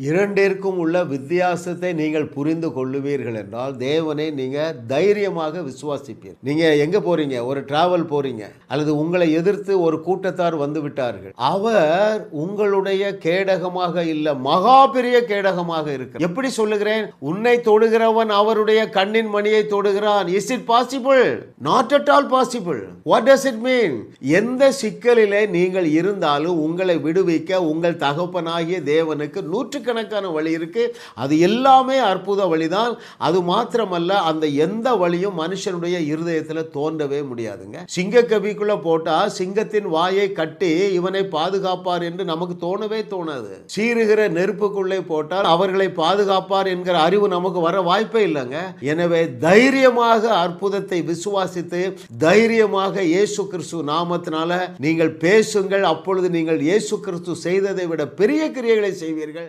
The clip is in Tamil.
இரண்டிற்கும் உள்ள வித்தியாசத்தை நீங்கள் புரிந்து கொள்ளுவீர்கள் என்றால் தேவனை நீங்க தைரியமாக விசுவாசிப்பீர். நீங்க எங்க போறீங்க? ஒரு டிராவல் போறீங்க, அல்லது உங்களை எதிர்த்து ஒரு கூட்டத்தார் வந்து விட்டார்கள். அவர் உங்களுடைய கேடகமாக இல்ல, மகா பெரிய கேடகமாக இருக்கிறார். எப்படி சொல்லுகிறேன்? உன்னை தொடுகிறவன் அவருடைய கண்ணின் மணியை தொடுகிறான். Is it possible? Not at all possible. What does it mean? எந்த சிக்கலிலே நீங்கள் இருந்தாலும் உங்களை விடுவிக்க உங்கள் தகப்பனாகிய தேவனுக்கு நூற்றுக்கணக்கான வழி இருக்கு. அது எல்லாமே அற்புத வழிதான். அது மாத்திரமல்ல, அந்த எந்த வழியும் மனுஷனுடைய இருதயத்தில் தோன்றவே முடியாதுங்க. சிங்கக்கவிக்குள்ள போட்டா சிங்கத்தின் வாயை கட்டி இவனை பாதுகாப்பார் என்று நமக்கு தோணவே தோணாது. சீறுகிற நெருப்புக்குள்ளே போட்டால் அவர்களை பாதுகாப்பார் என்கிற அறிவு நமக்கு வர வாய்ப்பே இல்லைங்க. எனவே தைரியமாக அற்புதத்தை விசுவாசித்து தைரியமாக இயேசு கிறிஸ்து நாமத்தினால நீங்கள் பேசுங்கள். அப்பொழுது நீங்கள் இயேசு கிறிஸ்து செய்ததை விட பெரிய கிரியைகளை செய்வீர்கள்.